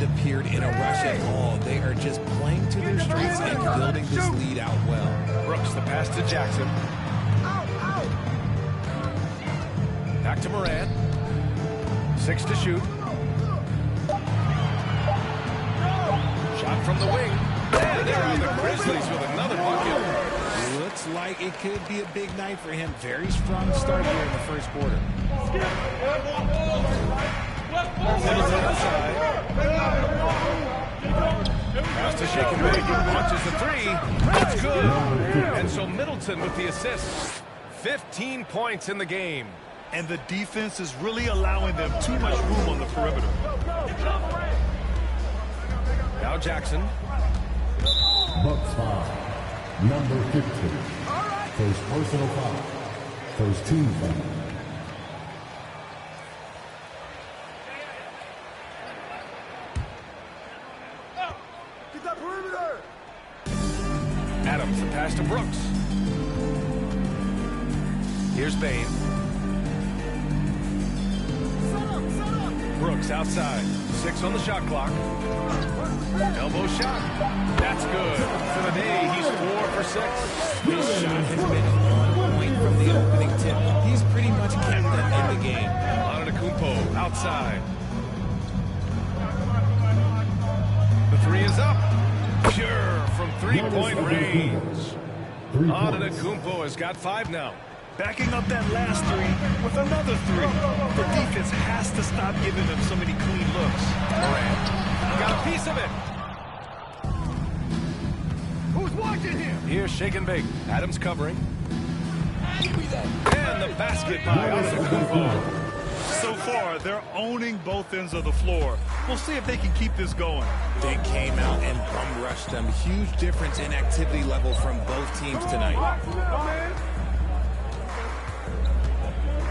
haven't appeared in a rush at all. They are just playing to their strengths and building this lead out well. Brooks, the pass to Jackson. Back to Morant. 6 to shoot. Shot from the wing. And there are the Grizzlies with another bucket. Looks like it could be a big night for him. Very strong start here in the first quarter. Middleton outside. Pass to Shake and Bake. Launches the three. That's good. And so Middleton with the assist. 15 points in the game. And the defense is really allowing them too much room on the perimeter. Now Jackson. Bucks foul. Number 15. First personal foul. First team foul. Get that perimeter! Adams, the pass to Brooks. Here's Bane. Brooks outside. 6 on the shot clock. Elbow shot. That's good. For the day, he's 4 for 6. His shot has been on point from the opening tip. He's pretty much kept them in the game. Antetokounmpo outside. The 3 is up. Pure from 3-point range. Antetokounmpo has got 5 now. Backing up that last 3 with another 3. The defense has to stop giving them so many clean looks. Morant got a piece of it. Who's watching him? Here's Shake and Bake. Adams covering. And the basket by Antetokounmpo. So far, they're owning both ends of the floor. We'll see if they can keep this going. They came out and bum rushed them. Huge difference in activity level from both teams tonight.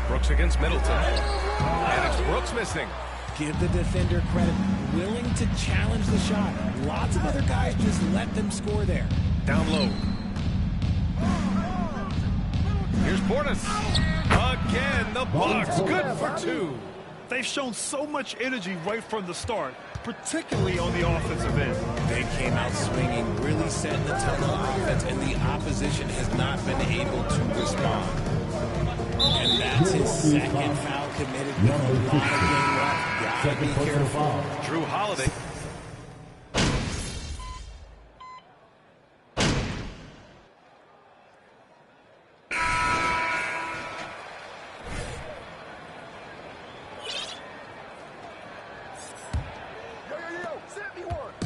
Brooks against Middleton. And it's Brooks missing. Give the defender credit. Willing to challenge the shot. Lots of other guys just let them score there. Down low. Here's Portis. Again, the Bucks. Good for 2. They've shown so much energy right from the start, particularly on the offensive end. They came out swinging, really setting the tone on offense, and the opposition has not been able to respond. And that's his second foul committed with a lot of game left. Gotta be careful. Drew Holiday.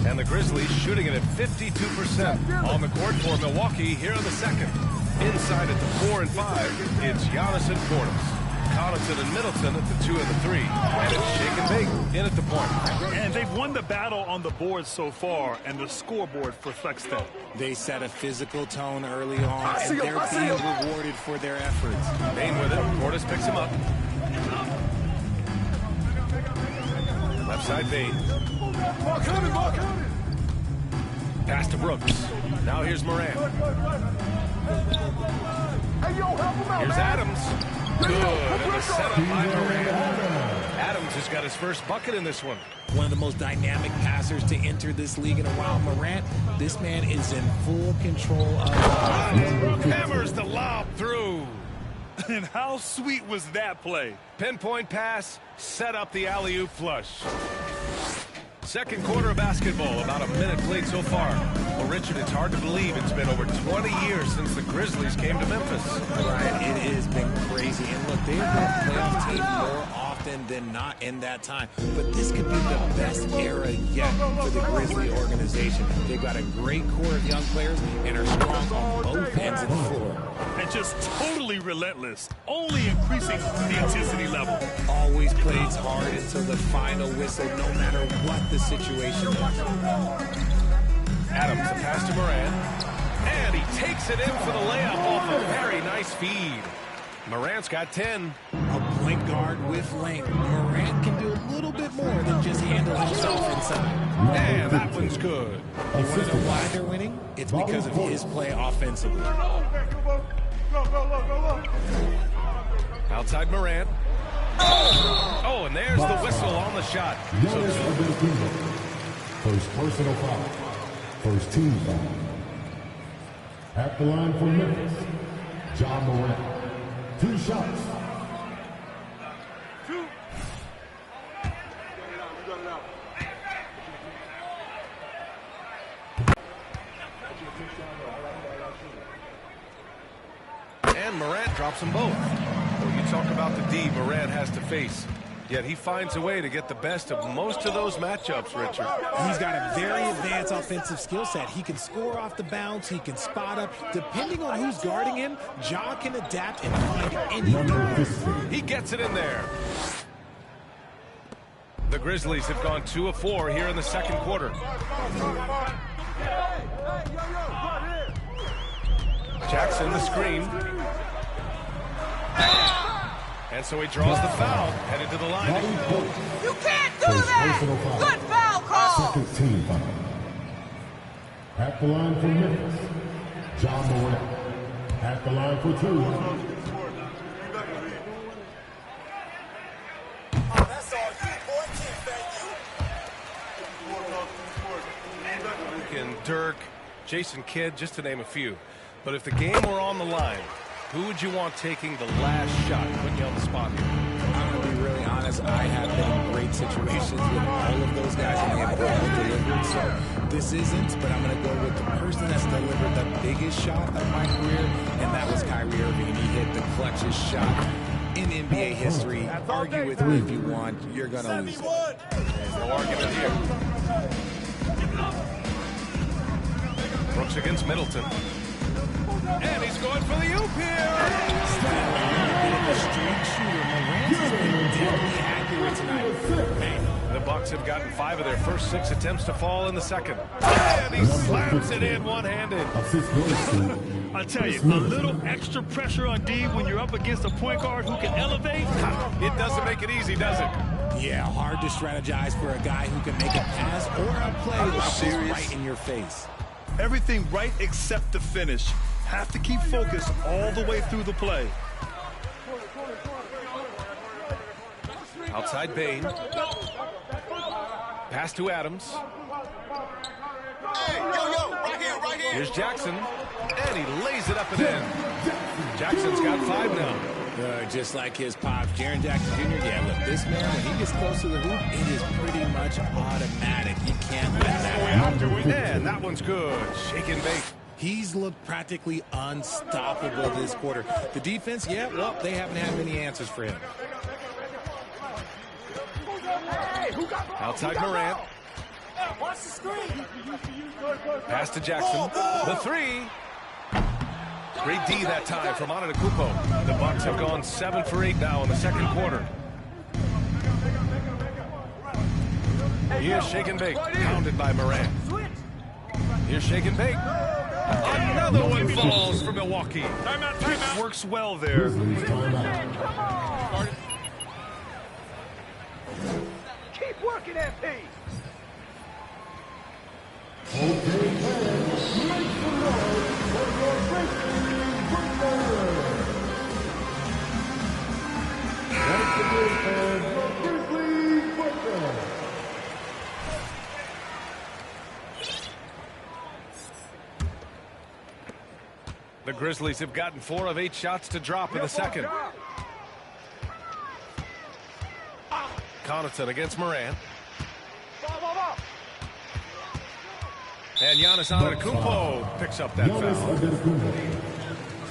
And the Grizzlies shooting it at 52% on the court for Milwaukee here in the second. Inside at the 4 and 5, it's Giannis and Portis. Connaughton and Middleton at the 2 and the 3. And it's Shake and Bake in at the point. And they've won the battle on the board so far, and the scoreboard reflects that. They set a physical tone early on, and they're being rewarded for their efforts. Bane with it. Portis picks him up. Left side Bane. Pass to Brooks. Now here's Morant. Here's Adams. Good. And the setup by Morant. Adams has got his first bucket in this one. One of the most dynamic passers to enter this league in a while. Morant, this man is in full control of the offense. Hammers the lob through. And how sweet was that play? Pinpoint pass, set up the alley-oop flush. Second quarter of basketball, about a minute played so far. Well, Richard, it's hard to believe it's been over 20 years since the Grizzlies came to Memphis. Ryan, it has been crazy. And look, they've been a playoff team more often than not in that time. But this could be the best era yet for the Grizzly organization. They've got a great core of young players and are strong on both ends of the floor. And just totally relentless, only increasing the intensity level. Always plays hard until the final whistle, no matter what the situation is. Adams, the pass to Morant. And he takes it in for the layup off a very nice feed. Morant's got 10. A point guard with length. Morant can do a little bit more than just handle himself inside. And that one's good. You want to know why they're winning? It's because of his play offensively. Outside Morant. Oh, and there's the whistle on the shot. So First personal foul. First team foul. At the line for Memphis, John Morant. 2 shots. And Morant drops them both. Well, you talk about the D Morant has to face. Yet he finds a way to get the best of most of those matchups, Richard. He's got a very advanced offensive skill set. He can score off the bounce. He can spot up. Depending on who's guarding him, Ja can adapt and find anything. He gets it in there. The Grizzlies have gone 2 of 4 here in the second quarter. Jackson the screen. And so he draws the foul, headed to the line. You can't do that! Good foul call! Second team foul. At the line for Memphis, John Morant. At the line for 2. That's all you, boy. Can't thank you. And Dirk, Jason Kidd, just to name a few. But if the game were on the line, who would you want taking the last shot? Putting you on the spot here. I'm going to be really honest. I have been in great situations with all of those guys, and they have all delivered. So this isn't, but I'm going to go with the person that's delivered the biggest shot of my career, and that was Kyrie Irving. He hit the clutchest shot in NBA history. Argue with me if you want. You're going to lose. There's no argument here. Brooks against Middleton. And he's going for the oop here. The Bucks have gotten 5 of their first 6 attempts to fall in the second. And he slams it in one-handed. I tell you, a little extra pressure on D when you're up against a point guard who can elevate. It doesn't make it easy, does it? Yeah, hard to strategize for a guy who can make a pass or a play which is right in your face. Everything right except the finish. Have to keep focused all the way through the play. Outside Bane. Pass to Adams. Hey, yo, right here. Here's Jackson. And he lays it up and in. Jackson's got 5 now. Just like his pops, Jaren Jackson Jr. Yeah, look, this man, when he gets close to the hoop, it is pretty much automatic. You can't let that happen. And that one's good. Shake and bake. He's looked practically unstoppable this quarter. The defense, yeah, well, they haven't had many answers for him. Outside Morant. Watch the screen. Pass to Jackson. The 3. Great D that time from Antetokounmpo. The Bucks have gone 7 for 8 now in the second quarter. Here's shake and bake, pounded by Morant. Here's shake and bake. Another one falls for Milwaukee. Timeout. Works well there. Keep working that piece. The Grizzlies have gotten 4 of 8 shots to drop in the second. Connaughton against Morant. And Giannis Antetokounmpo picks up that foul.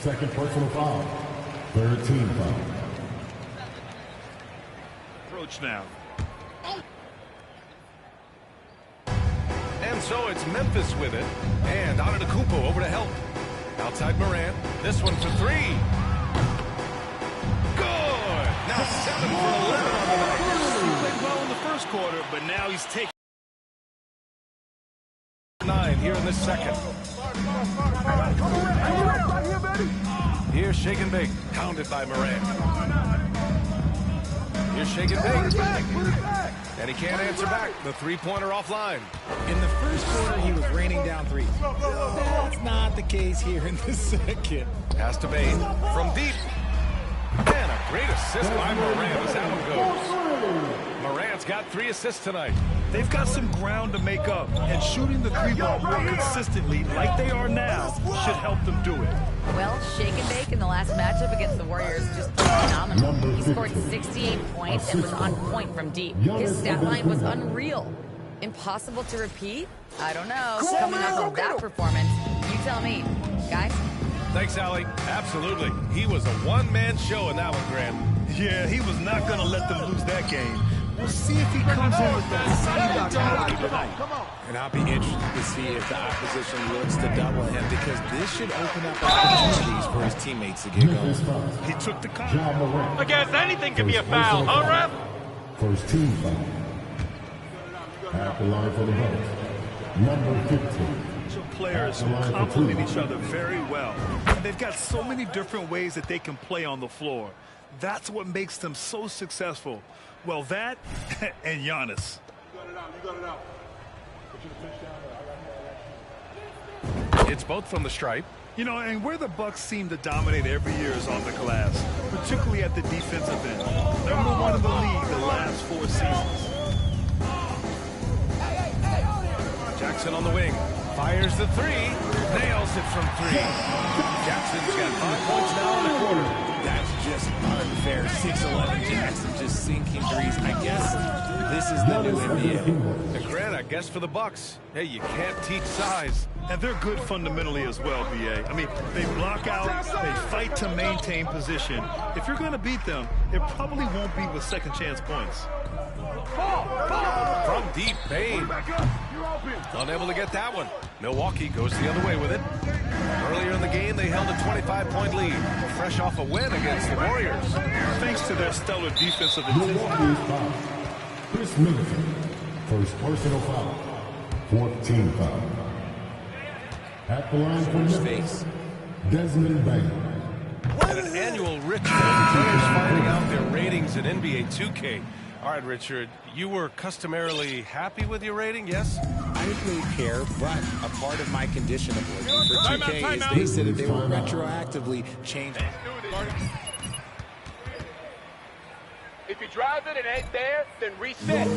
Second personal foul. Third team foul. Approach now. And so it's Memphis with it. And Antetokounmpo over to help. Outside Morant. This one for 3. Good. Now 7 for 11 on the night. He played well in the first quarter, but now he's taking 9 here in this second. Here's shake and bake, pounded by Morant. Here's shake and bake. And he can't answer back. The 3-pointer offline. In the first quarter, he was raining down 3. That's not the case here in the second. Pass to Bane from deep. And a Great assist by Morant as that one goes. Morant's got 3 assists tonight. They've got some ground to make up, and shooting the 3-ball more consistently like they are now should help them do it. Well, Shake and Bake in the last matchup against the Warriors just played phenomenal. He scored 68 points and was on point from deep. His stat line was unreal. Impossible to repeat? I don't know. Coming off of that performance, you tell me. Guys? Thanks, Allie. Absolutely. He was a one-man show in that one, Grant. Yeah, he was not going to let them lose that game. We'll see if he comes in with that same mentality tonight. And I'll be interested to see if the opposition looks to double him, because this should open up opportunities for his teammates to get going. He took the count. I guess anything can be a foul, huh, ref? First team foul. At the line for the Bucks. Number 15. Players who complement each other very well. And they've got so many different ways that they can play on the floor. That's what makes them so successful. Well, that and Giannis. It's both from the stripe. You know, and where the Bucks seem to dominate every year is on the glass, particularly at the defensive end. #1 in the league the last 4 seasons. Jackson on the wing. Fires the 3. Nails it from 3. Jackson's got 5 points now in the quarter. That's just unfair. 6'11" Jackson just sinking threes. I guess this is the new NBA. And Grant, I guess for the Bucks, hey, you can't teach size. And they're good fundamentally as well, B.A. I mean, they block out, they fight to maintain position. If you're going to beat them, it probably won't be with second chance points. From deep, Bane. Unable to get that one. Milwaukee goes the other way with it. Earlier in the game, they held a 25-point lead, fresh off a win against the Warriors. Thanks to their stellar defensive intensity. Milwaukee's foul. Chris Middleton. First personal foul. 14 foul. At the line for Memphis. Desmond Bain. At an annual ritual, players finding out their ratings in NBA 2K. All right, Richard, you were customarily happy with your rating, yes? I didn't really care, but a part of my condition of working for 2K is they said that they will retroactively change. If you drive it and it ain't there, then reset.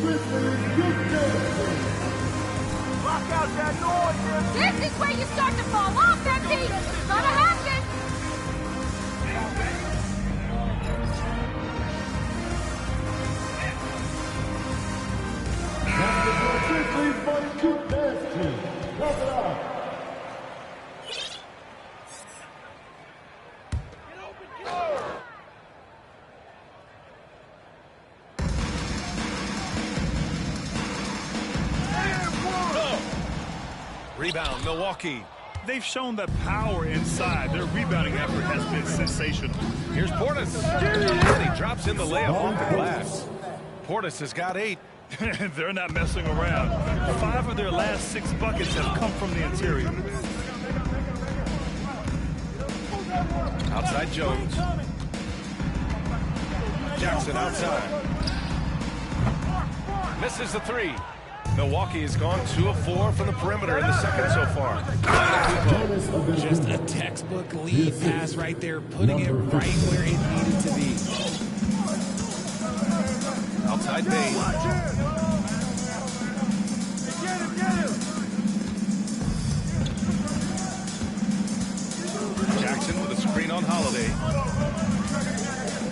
Block out that noise. This is where you start to fall off, MD. It's gonna happen. Rebound, Milwaukee. They've shown that power inside. Their rebounding effort has been sensational. Here's Portis. And he drops in the layup off the glass. Portis has got 8. They're not messing around. 5 of their last 6 buckets have come from the interior. Outside Jones. Jackson outside. Misses the 3. Milwaukee has gone 2 of 4 from the perimeter in the second so far. Just a textbook lead pass right there, putting it right where it needed to be. Outside Bane. Jackson with a screen on Holiday.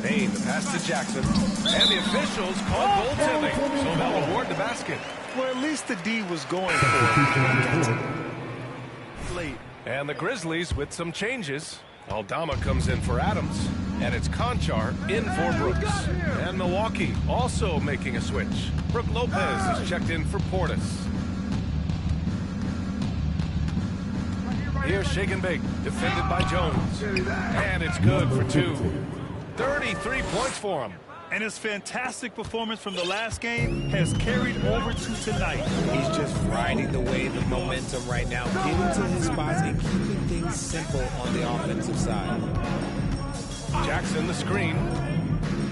Bane, the pass to Jackson. And the officials call goaltending, so they'll award the basket. Well, at least the D was going for it. Late. And the Grizzlies with some changes. Aldama comes in for Adams. And it's Conchar in for Brooks. And Milwaukee also making a switch. Brook Lopez is checked in for Portis. Here's Shake and Bake, defended by Jones. And it's good for 2. 33 points for him. And his fantastic performance from the last game has carried over to tonight. He's just riding the wave of momentum right now, getting to his spots and keeping things simple on the offensive side. Jackson the screen.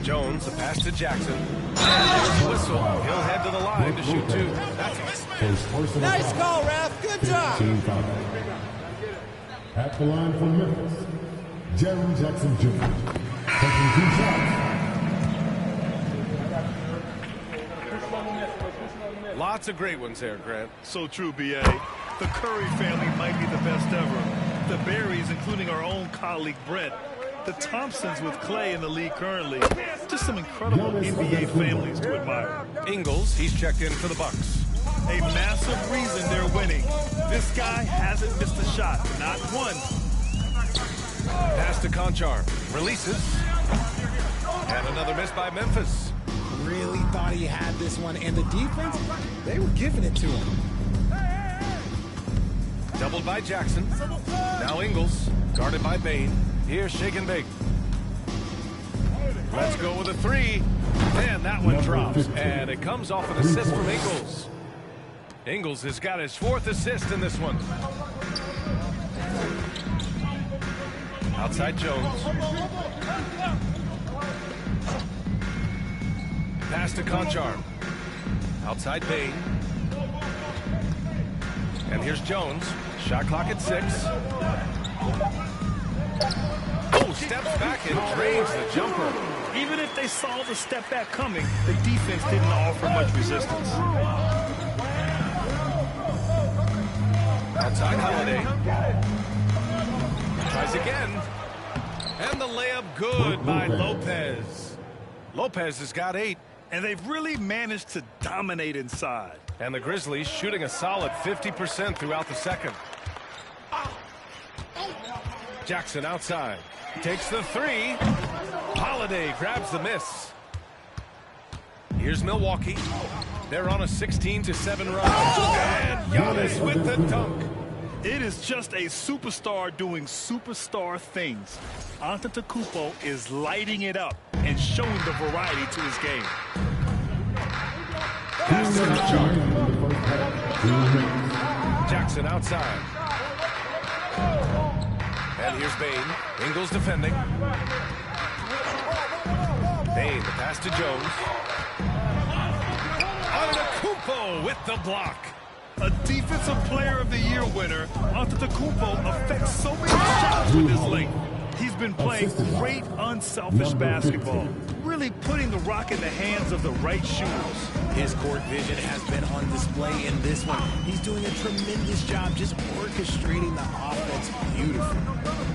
Jones the pass to Jackson. And there's a whistle. He'll head to the line to shoot 2. That's Nice call, ref. Good job. At the line for Memphis, Jerry Jackson Jr. taking 2 shots. Lots of great ones there, Grant. So true, B.A. The Curry family might be the best ever. The Berries, including our own colleague Brett. The Thompsons with Clay in the league currently. Just some incredible NBA families to admire. Ingles, he's checked in for the Bucks. A massive reason they're winning. This guy hasn't missed a shot, not one. Pass to Conchar. Releases. And another miss by Memphis. Really thought he had this one, and the defense, they were giving it to him. Doubled by Jackson. Now Ingles, guarded by Bane. Here's Shake and Bake. Let's go with a three. And that one drops. And it comes off an assist from Ingles. Ingles has got his 4th assist in this one. Outside Jones. Pass to Conchar. Outside Bane. And here's Jones. Shot clock at 6. Oh, steps back and drains the jumper. Even if they saw the step back coming, the defense didn't offer much resistance. Outside Holiday. Tries again. And the layup good by Lopez. Lopez has got 8. And they've really managed to dominate inside. And the Grizzlies shooting a solid 50% throughout the second. Jackson outside. Takes the 3. Holiday grabs the miss. Here's Milwaukee. They're on a 16-7 run. And Giannis with the dunk. It is just a superstar doing superstar things. Antetokounmpo is lighting it up and showing the variety to his game. Pass to Conchar. Jackson outside. And here's Bane. Ingles defending. Bane, the pass to Jones. Antetokounmpo with the block. A Defensive Player of the Year winner, Antetokounmpo affects so many shots with his length. He's been playing great, unselfish basketball, really putting the rock in the hands of the right shooters. His court vision has been on display in this one. He's doing a tremendous job just orchestrating the offense beautifully.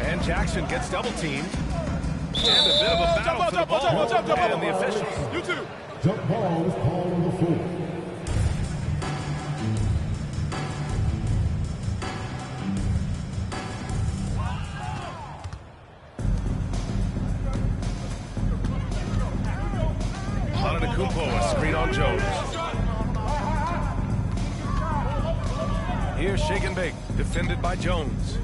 And Jackson gets double-teamed. And a bit of a battle for the ball. And the officials. You too. Jump ball is called on the floor. Antetokounmpo, a screen on Jones. Here's Shake and Bake, defended by Jones.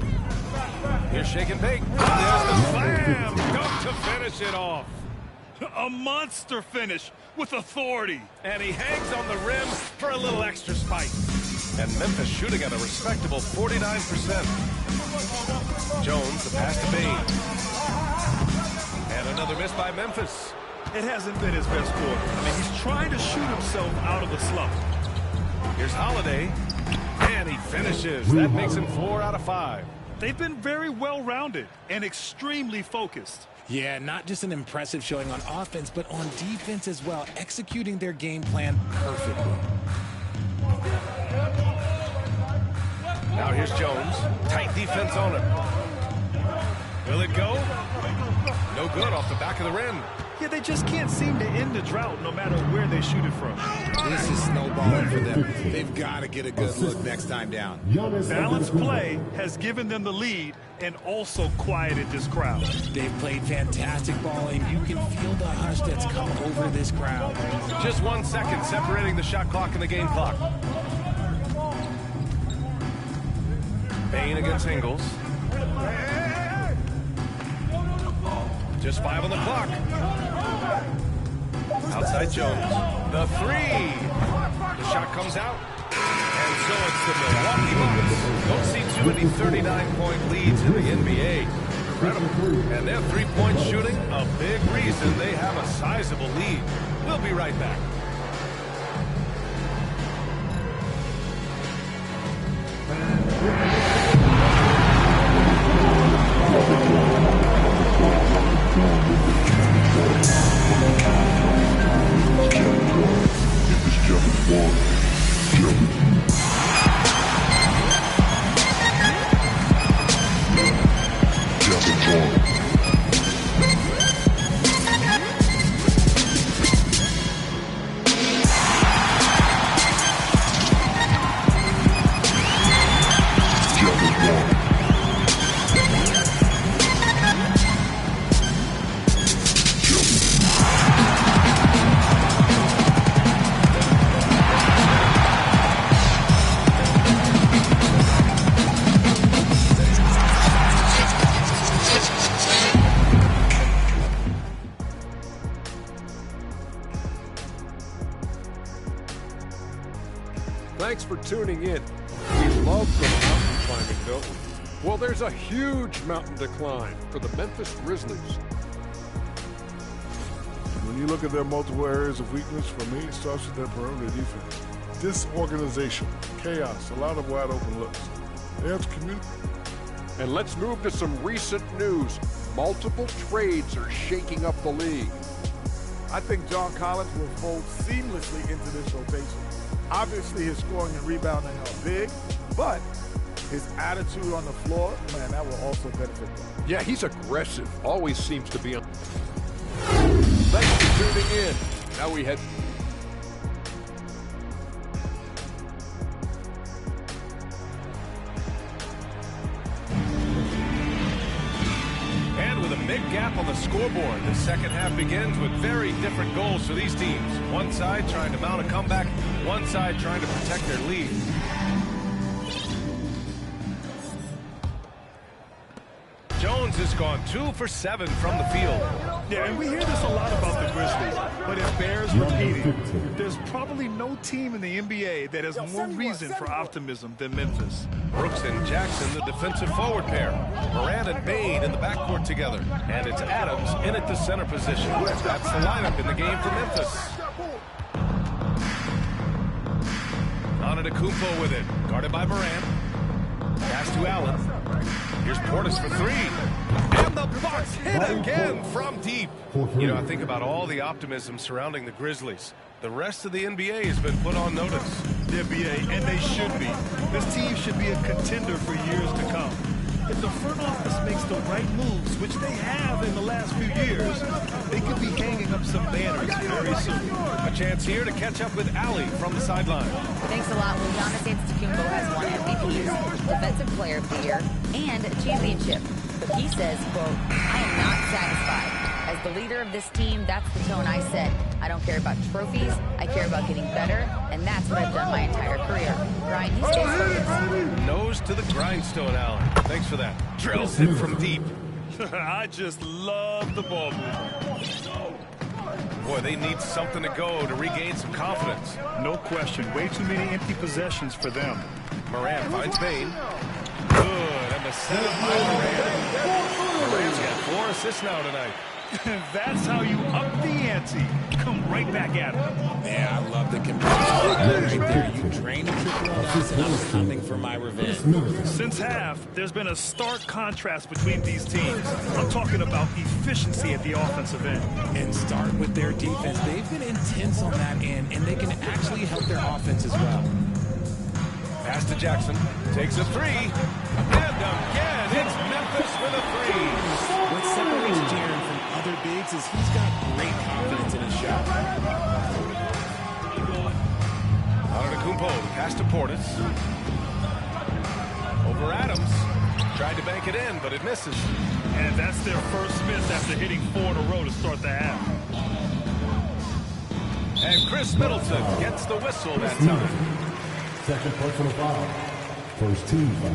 Here's Shake and Bake. There's the slam. Dunk to finish it off. A monster finish with authority. And he hangs on the rim for a little extra spice. And Memphis shooting at a respectable 49%. Jones, the pass to Bane. And another miss by Memphis. It hasn't been his best quarter. I mean, he's trying to shoot himself out of the slump. Here's Holiday. And he finishes. That makes him 4 out of 5. They've been very well-rounded and extremely focused. Yeah, not just an impressive showing on offense, but on defense as well, executing their game plan perfectly. Now here's Jones. Tight defense on him. Will it go? No good off the back of the rim. Yeah, they just can't seem to end the drought no matter where they shoot it from. This is snowballing for them. They've got to get a good look next time down. Balanced play has given them the lead and also quieted this crowd. They've played fantastic ball, and you can feel the hush that's come over this crowd. Just 1 second separating the shot clock and the game clock. Bane against Ingles. Just 5 on the clock. Outside Jones. The 3. The shot comes out. And so it's the Milwaukee Bucks. Don't see too many 39-point leads in the NBA. Incredible. And their three-point shooting, a big reason they have a sizable lead. We'll be right back. It was just one. tuning in. We love the mountain climbing, don't we? Well, there's a huge mountain to climb for the Memphis Grizzlies. When you look at their multiple areas of weakness, for me, it starts with their perimeter defense. Disorganization, chaos, a lot of wide open looks. They have to communicate. And let's move to some recent news. Multiple trades are shaking up the league. I think John Collins will fold seamlessly into this rotation. Obviously, his scoring and rebounding are big, but his attitude on the floor, man, that will also benefit them. Yeah, he's aggressive. Always seems to be on. Thanks for tuning in. Now we head. And with a big gap on the scoreboard, the second half begins with very different goals for these teams. One side trying to mount a comeback, one side trying to protect their lead. Jones has gone 2 for 7 from the field. Yeah, and we hear this a lot about the Grizzlies, but it bears repeating. There's probably no team in the NBA that has more reason for optimism than Memphis. Brooks and Jackson, the defensive forward pair. Moran and Bane in the backcourt together. And it's Adams in at the center position. That's the lineup in the game for Memphis. Antetokounmpo with it. Guarded by Moran. Pass to Allen. Here's Portis for 3. And the Bucks hit again from deep. You know, I think about all the optimism surrounding the Grizzlies. The rest of the NBA has been put on notice. The NBA, and they should be. This team should be a contender for years to come. If the front office makes the right moves, which they have in the last few years, they could be hanging up some banners very soon. A chance here to catch up with Allie from the sideline. Thanks a lot. Well, Giannis Antetokounmpo has won MVPs, Defensive Player of the Year, and a championship. But he says, quote, I am not satisfied. As the leader of this team, that's the tone I set. I don't care about trophies. I care about getting better, and that's what I've done my entire career. Brian, he stays focused. Nose to the grindstone, Allen. Thanks for that. Drills it from deep. I just love the ball movement. Boy, they need something to go to regain some confidence. No question. Way too many empty possessions for them. Moran finds Bane. Good, and the setup by Moran. Moran's got 4 assists now tonight. That's how you up the ante. Come right back at him. Yeah, I love the comparison right there. You drained the triple nuts, and I'm coming for my revenge. Since half, there's been a stark contrast between these teams. I'm talking about efficiency at the offensive end. And start with their defense. They've been intense on that end, and they can actually help their offense as well. Pass to Jackson. Takes a 3. And again, it's Memphis with a 3. What separates Jaren from other bigs is he's got great confidence in his shot. Antetokounmpo, pass to Portis. Over Adams. Tried to bank it in, but it misses. And that's their first miss after hitting 4 in a row to start the half. And Chris Middleton gets the whistle that time. Second personal foul. First team foul.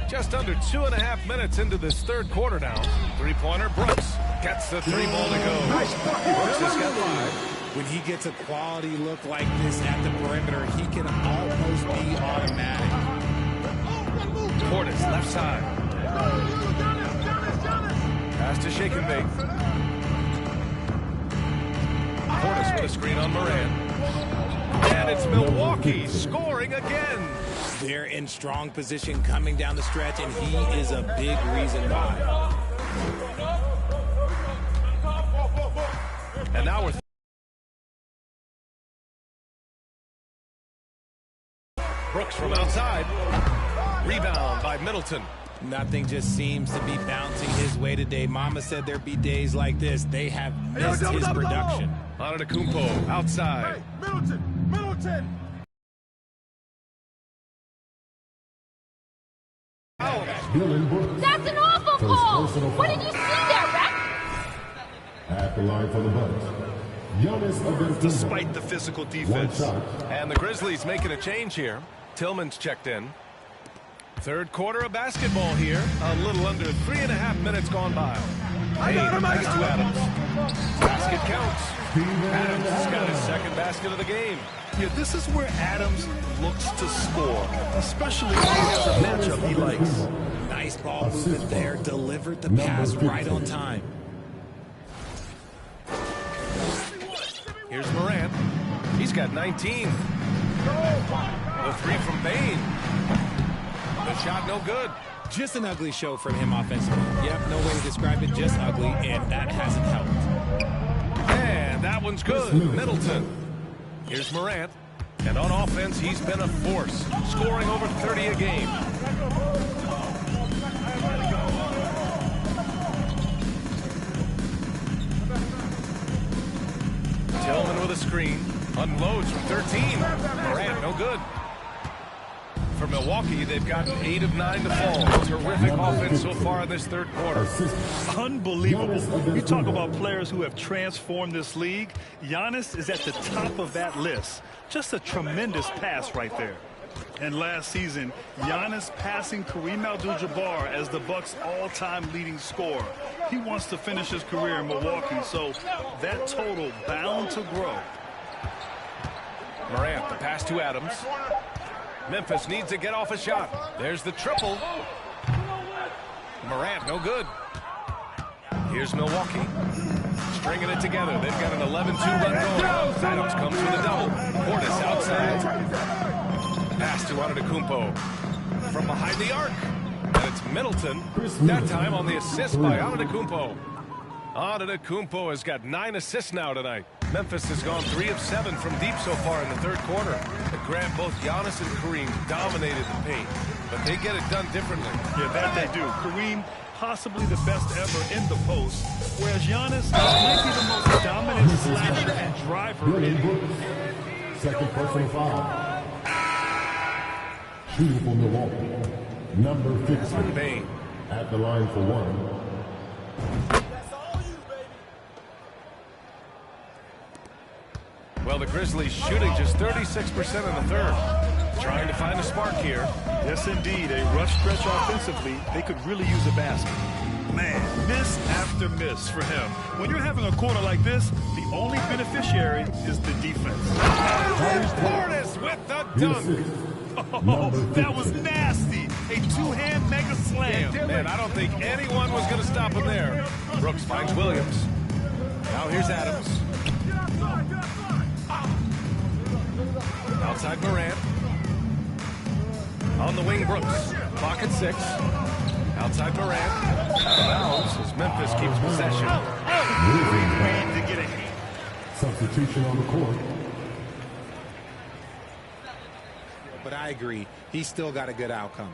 Just under 2.5 minutes into this third quarter now. Three-pointer, Brooks gets the 3 ball to go. Brooks has got 5. When he gets a quality look like this at the perimeter, he can almost be automatic. Portis, left side. Pass to Shake and Bake. Portis with a screen on Moran. And it's Milwaukee scoring again. They're in strong position coming down the stretch, and he is a big reason why. And now we're Brooks from outside. Rebound by Middleton. Nothing just seems to be bouncing his way today. Mama said there'd be days like this. They have missed his production. Antetokounmpo outside. Hey, Middleton! That's an awful call! What did you see there, Rex? At the line for the Bucks. Giannis despite the physical defense. And the Grizzlies making a change here. Tillman's checked in. Third quarter of basketball here. A little under 3.5 minutes gone by. Payne pass to Adams. Basket counts. Adams has got his second basket of the game. Yeah, this is where Adams looks to score, especially when he has a matchup he likes. Nice ball movement there. Delivered the pass right on time. Here's Morant. He's got 19. The three from Bane. The shot no good. Just an ugly show from him offensively. Yep, no way to describe it, just ugly, and that hasn't helped. And that one's good. Middleton. Here's Morant. And on offense, he's been a force, scoring over 30 a game. Tillman with a screen. Unloads from 13. Morant, no good. For Milwaukee, they've gotten 8 of 9 to fall. Terrific offense so far in this third quarter. Unbelievable. You talk about players who have transformed this league. Giannis is at the top of that list. Just a tremendous pass right there. And last season, Giannis passing Kareem Abdul-Jabbar as the Bucks' all-time leading scorer. He wants to finish his career in Milwaukee, so that total bound to grow. Morant, the pass to Adams. Memphis needs to get off a shot. There's the triple. Morant, no good. Here's Milwaukee. Stringing it together. They've got an 11-2 run going. Adams comes with a double. Portis outside. Pass to Antetokounmpo. From behind the arc. And it's Middleton. That time on the assist by Antetokounmpo. Antetokounmpo has got 9 assists now tonight. Memphis has gone 3 of 7 from deep so far in the third quarter. But Grant, both Giannis and Kareem dominated the paint, but they get it done differently. Yeah, that they do. Kareem, possibly the best ever in the post, whereas Giannis might be the most dominant slasher and driver in. Second personal foul. Shooting for Milwaukee, number 15. Bane at the line for 1. Well, the Grizzlies shooting just 36% in the third. Trying to find a spark here. Yes, indeed. A rough stretch offensively. They could really use a basket. Man, miss after miss for him. When you're having a quarter like this, the only beneficiary is the defense. There's Portis with the dunk. Oh, that was nasty. A two-hand mega slam. Man, I don't think anyone was going to stop him there. Brooks finds Williams. Now here's Adams. Outside Morant. On the wing, Brooks. Clock at 6. Outside Morant. Out of bounds as Memphis keeps possession. To get a substitution on the court. But I agree. He's still got a good outcome.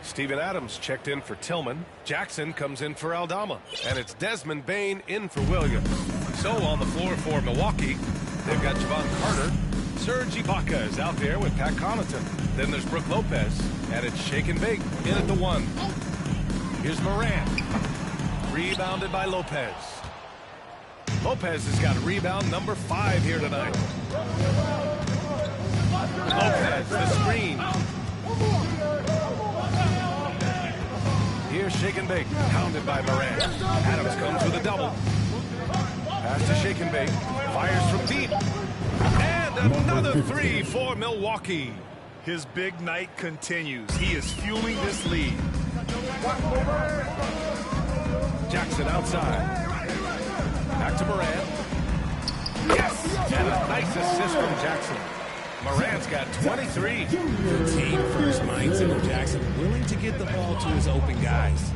Steven Adams checked in for Tillman. Jackson comes in for Aldama. And it's Desmond Bane in for Williams. So on the floor for Milwaukee, they've got Javon Carter. Serge Ibaka is out there with Pat Connaughton. Then there's Brook Lopez. And it's Shake and Bake in at the 1. Here's Morant. Rebounded by Lopez. Lopez has got rebound number 5 here tonight. Lopez, the screen. Here's Shake and Bake, pounded by Morant. Adams comes with a double. Pass to Shake and Bake. Fires from deep. And another 3 for Milwaukee. His big night continues. He is fueling this lead. Jackson outside. Back to Morant. Yes! And a nice assist from Jackson. Morant's got 23. Team first mindset of Jackson, willing to get the ball to his open guys.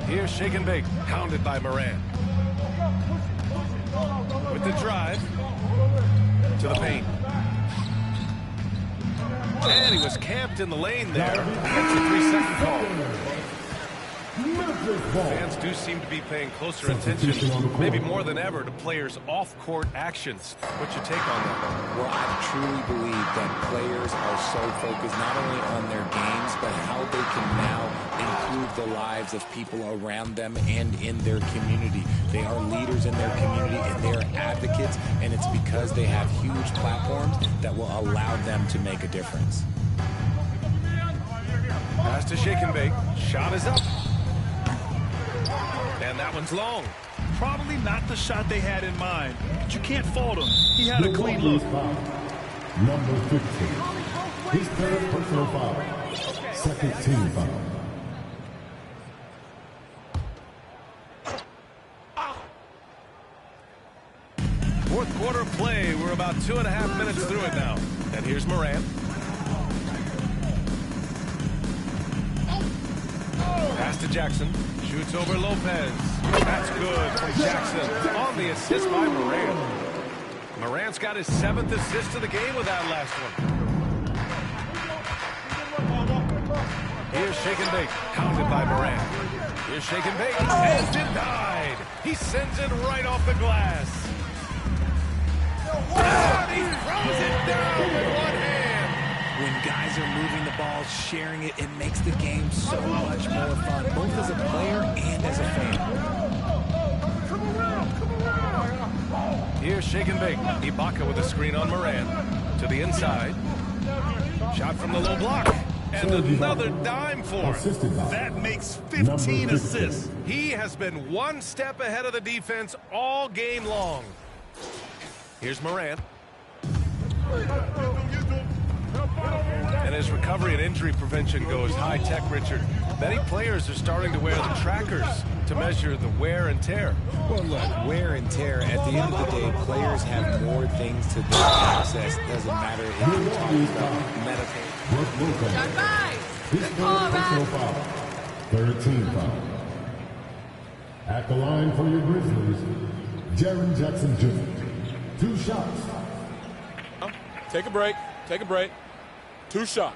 Here's Shake and Bake, pounded by Morant. With the drive to the paint. And he was camped in the lane there. That's a 3-second call. Fans do seem to be paying closer attention, maybe more than ever, to players' off-court actions. What's your take on that? Well, I truly believe that players are so focused not only on their games, but how they can now improve the lives of people around them and in their community. They are leaders in their community, and they are advocates, and it's because they have huge platforms that will allow them to make a difference. Pass to Shake and Bake. Shot is up. And that one's long. Probably not the shot they had in mind, but you can't fault him. He had a clean look. Number 15. His third personal foul. Second team foul. Fourth quarter play. We're about 2.5 minutes through it now. And here's Morant. Pass to Jackson. Shoots over Lopez. That's good from Jackson. On the assist by Morant. Morant's got his 7th assist of the game with that last one. Here's Shake and Bake. Pounded by Morant. Here's Shake and Bake. And denied. He sends it right off the glass. And he throws it down with one hand. When guys are moving the ball, sharing it, it makes the game so much more fun, both as a player and as a fan. Here's Shake and Bake. Ibaka with a screen on Morant. To the inside. Shot from the low block. And another dime for him. That makes 15 assists. He has been one step ahead of the defense all game long. Here's Morant. And as recovery and injury prevention goes high-tech, Richard, many players are starting to wear the trackers to measure the wear and tear. Well, look, wear and tear, at the end of the day, players have more things to their access. Doesn't matter if you're talking about medical. Third team foul. At the line for your Grizzlies, Jaren Jackson Jr. 2 shots. Take a break. Take a break. 2 shots.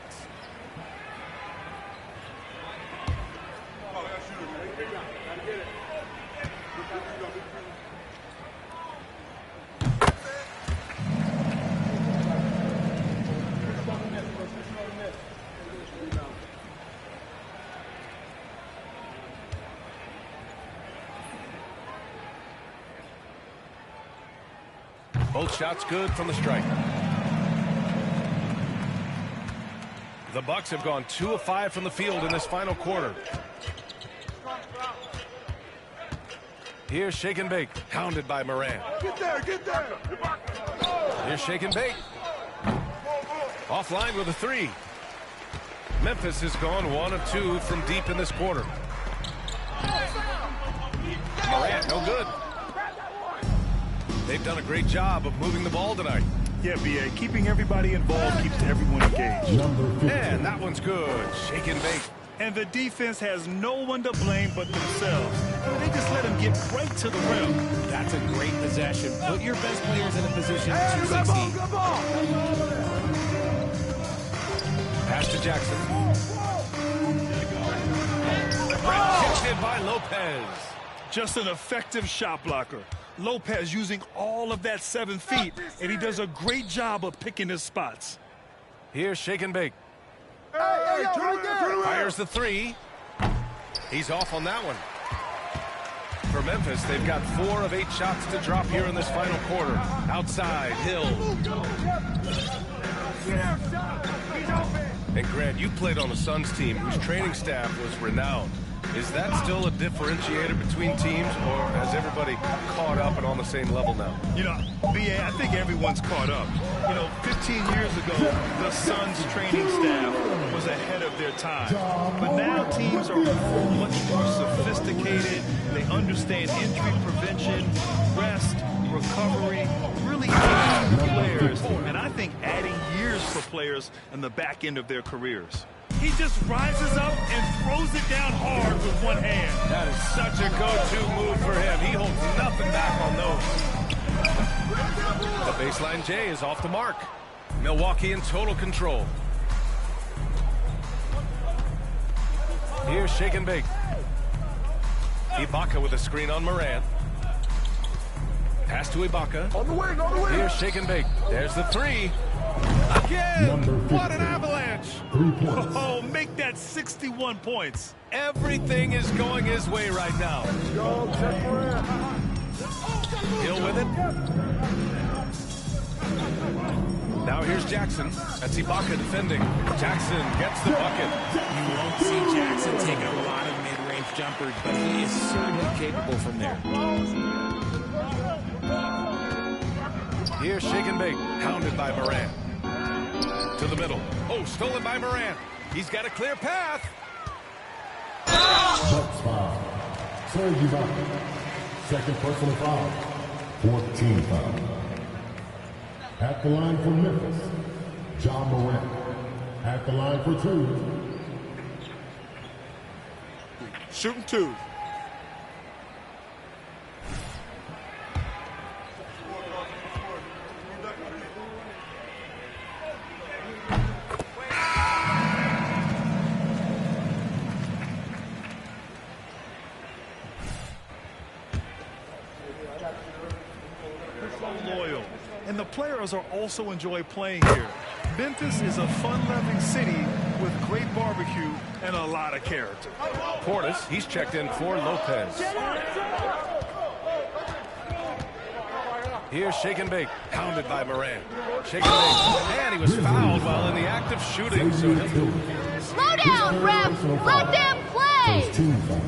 Both shots good from the stripe. The Bucks have gone 2 of 5 from the field in this final quarter. Here's Shake and Bake, hounded by Morant. Get there, get there. Here's Shake and Bake. Offline with a 3. Memphis has gone 1 of 2 from deep in this quarter. Morant, no good. They've done a great job of moving the ball tonight. Yeah, B.A. Keeping everybody involved keeps everyone engaged. And that one's good. Shake and Bake. And the defense has no one to blame but themselves. They just let them get right to the rim. That's a great possession. Put your best players in a position to succeed. Pass to Jackson. Rejected by Lopez. Just an effective shot blocker. Lopez using all of that 7 feet, and he does a great job of picking his spots. Here's Shake and Bake. Fires the 3. He's off on that one. For Memphis, they've got 4 of 8 shots to drop here in this final quarter. Outside, Hill. And Grant, you played on the Suns team whose training staff was renowned. Is that still a differentiator between teams, or has everybody caught up and on the same level now? You know, B.A., I think everyone's caught up. You know, 15 years ago, the Suns training staff was ahead of their time. But now teams are much more sophisticated. They understand injury prevention, rest, recovery, really aging players. And I think adding years for players in the back end of their careers. He just rises up and throws it down hard with one hand. That is such a go-to move for him. He holds nothing back on those. The baseline J is off the mark. Milwaukee in total control. Here's Shake and Bake. Ibaka with a screen on Morant. Pass to Ibaka. On the wing, on the wing. Here's shake and bake. There's the three. Again! What an avalanche! 3 points. Oh, make that 61 points. Everything is going his way right now. Hill with it. Now here's Jackson. That's Ibaka defending. Jackson gets the bucket. You won't see Jackson take a lot of mid-range jumpers, but he is certainly capable from there. Here's shake and bake. Pounded by Morant. To the middle. Oh, stolen by Morant. He's got a clear path. Bucks foul. Serge Ibaka. Second personal foul. 14 foul. At the line for Memphis, John Morant. At the line for 2. Shooting 2. Loyal. And the players are also enjoy playing here. Memphis is a fun-loving city with great barbecue and a lot of character. Portis, he's checked in for Lopez. Here's shake and bake. Pounded by Morant. Shake and bake. And he was fouled while in the act of shooting. So slow down, ref. Let them play. First team foul.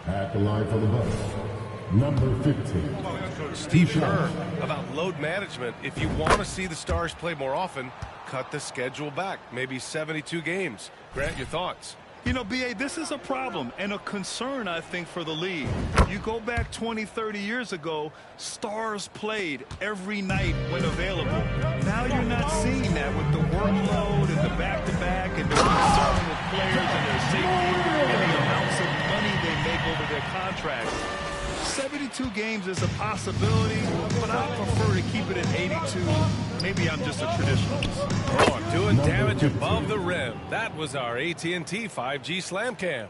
At the line for the Bucks, number 15. Steve Kerr about load management. If you want to see the Stars play more often, cut the schedule back. Maybe 72 games. Grant, your thoughts? You know, B.A., this is a problem and a concern, I think, for the league. You go back 20, 30 years ago, Stars played every night when available. Now you're not seeing that with the workload and the back-to-back and the concern with players and their safety and the amounts of money they make over their contracts. 72 games is a possibility, but I prefer to keep it at 82. Maybe I'm just a traditionalist. Oh, doing damage above the rim. That was our AT&T 5G Slam Cam.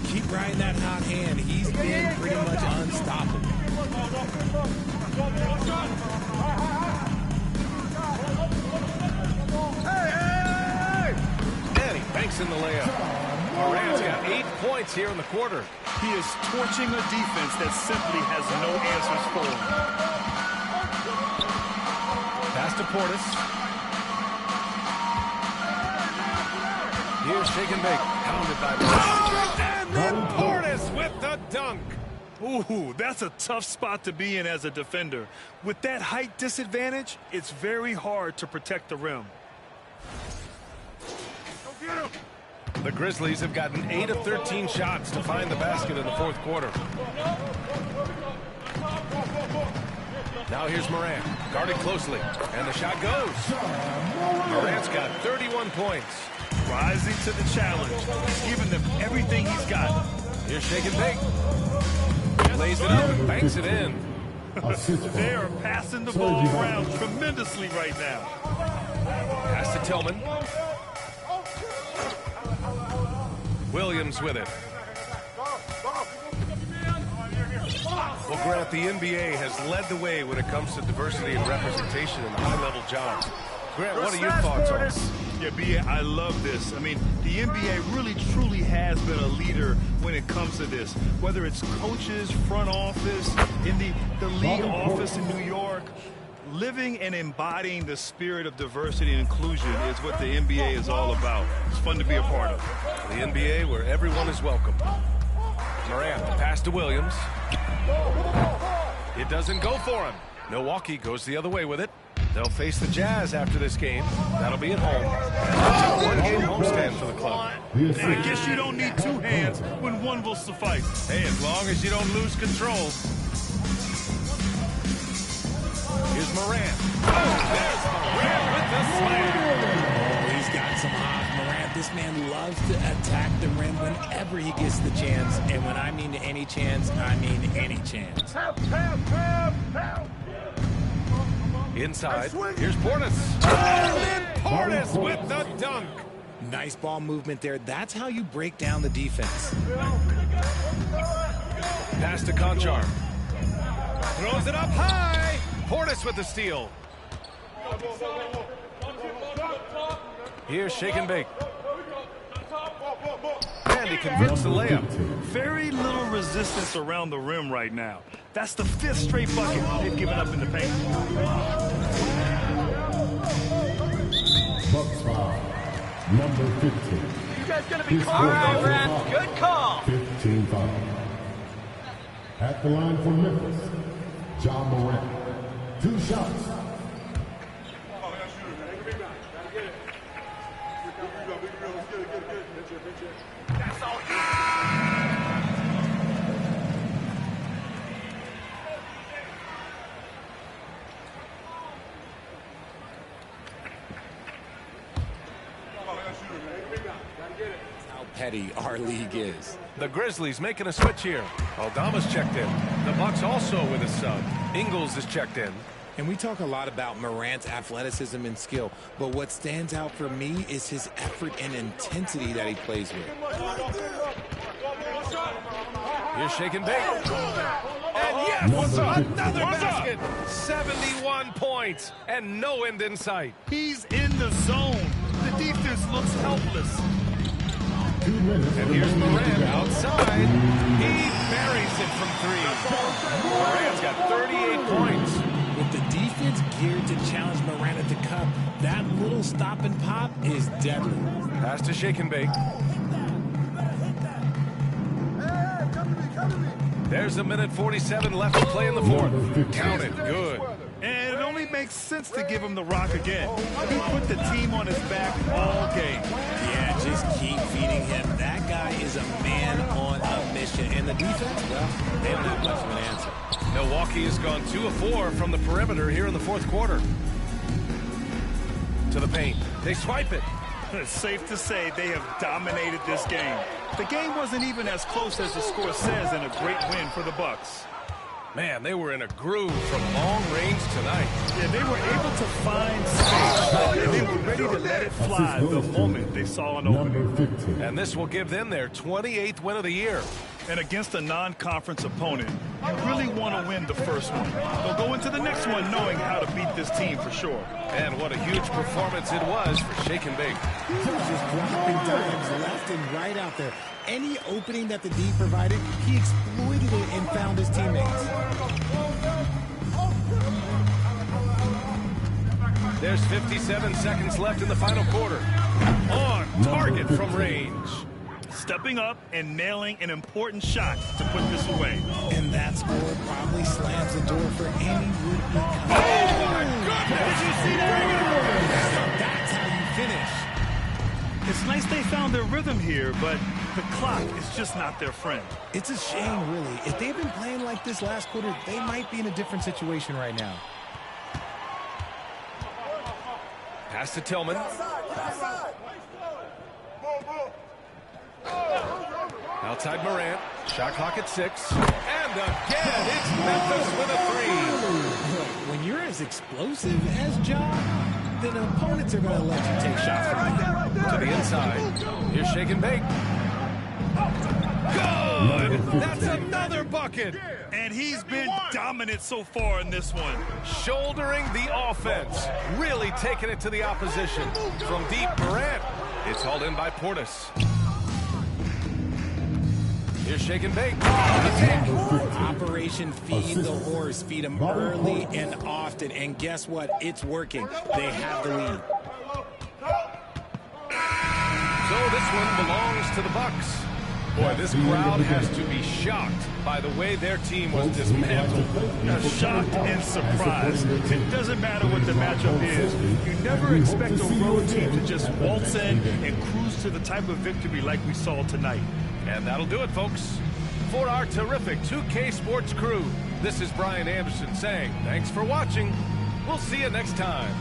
Keep riding that hot hand. He's been pretty much unstoppable. And he banks in the layup. Morant's got 8 points here in the quarter. He is torching a defense that simply has no answers for him. Pass to Portis. Here's shake and bake. Pounded by Morant. And then Portis with the dunk. Ooh, that's a tough spot to be in as a defender. With that height disadvantage, it's very hard to protect the rim. The Grizzlies have gotten 8 of 13 shots to find the basket in the fourth quarter. Now here's Morant, guarded closely, and the shot goes. Morant's got 31 points. Rising to the challenge. He's giving them everything he's got. Here's shake and bake. Lays it up and banks it in. They are passing the ball around tremendously right now. Pass to Tillman. Williams with it. Well, Grant, the NBA has led the way when it comes to diversity and representation in high-level jobs. Grant, what are your thoughts on this? Yeah, B.A., I love this. I mean, the NBA really, truly has been a leader when it comes to this. Whether it's coaches, front office, in the league office in New York, living and embodying the spirit of diversity and inclusion is what the NBA is all about. It's fun to be a part of. The NBA where everyone is welcome. Morant, the pass to Williams. It doesn't go for him. Milwaukee goes the other way with it. They'll face the Jazz after this game. That'll be at home. One-game homestand for the club. I guess you don't need two hands when one will suffice. Hey, as long as you don't lose control. Here's Morant. Oh, there's Morant with the slam. Oh, he's got some hot. Morant, this man loves to attack the rim whenever he gets the chance. And when I mean any chance, I mean any chance. Inside, here's Portis. And then Portis with the dunk. Nice ball movement there. That's how you break down the defense. Pass to Conchar. Throws it up high. Portis with the steal. Here's Shake and Bake. And he converts the layup. Very little resistance around the rim right now. That's the 5th straight bucket they've given up in the paint. Bucks foul. Number 15. You guys gonna be calm, Brad? Good call. 15 foul. At the line for Memphis, John Morant. 2 shots. That's all you. How petty our league is. The Grizzlies making a switch here. Aldama's checked in. The Bucks also with a sub. Ingles is checked in. And we talk a lot about Morant's athleticism and skill, but what stands out for me is his effort and intensity that he plays with. Here's Shake and Bake. And yes, another basket. 71 points and no end in sight. He's in the zone. The defense looks helpless. And here's Morant outside. He buries it from 3. Morant's got 38 points. With the defense geared to challenge Morant at the cup, that little stop and pop is deadly. Pass to Shake and Bake. There's a minute 47 left to play in the fourth. Count it. Good. And it only makes sense to give him the rock again. He put the team on his back all game. Yeah, just keep feeding him. That guy is a man on a mission. And the defense, well, they don't have much of an answer. Milwaukee has gone 2 of 4 from the perimeter here in the fourth quarter. To the paint. They swipe it. It's safe to say they have dominated this game. The game wasn't even as close as the score says, and a great win for the Bucks. Man, they were in a groove from long range tonight. Yeah, they were able to find space, and they were ready to let it fly the moment they saw an opening. And this will give them their 28th win of the year. And against a non-conference opponent, you really want to win the first one. They'll go into the next one knowing how to beat this team for sure. And what a huge performance it was for Shake and Bake. He was just dropping dimes left and right out there. Any opening that the D provided, he exploited it and found his teammates. There's 57 seconds left in the final quarter. On target from range. Stepping up and nailing an important shot to put this away. And that score probably slams the door for any would-be. Oh, my goodness! Did you see that? That's how you finish. It's nice they found their rhythm here, but the clock is just not their friend. It's a shame, really. If they've been playing like this last quarter, they might be in a different situation right now. Pass to Tillman. Outside Morant. Shot clock at 6. And again, it's Memphis with a 3. When you're as explosive as Ja, then opponents are going to let you take shots from you. To the inside. Here's Shake and Bake. Good! That's another bucket! And he's been dominant so far in this one. Shouldering the offense. Really taking it to the opposition. From deep, Morant. It's hauled in by Portis. Here's Shake and Bake. Operation Feed the Horse. Feed him early and often. And guess what? It's working. They have the lead. So this one belongs to the Bucks. Boy, this crowd has to be shocked by the way their team was dismantled. Shocked and surprised. It doesn't matter what the matchup is. You never expect a road team to just waltz in and cruise to the type of victory like we saw tonight. And that'll do it, folks. For our terrific 2K Sports crew, this is Brian Anderson saying thanks for watching. We'll see you next time.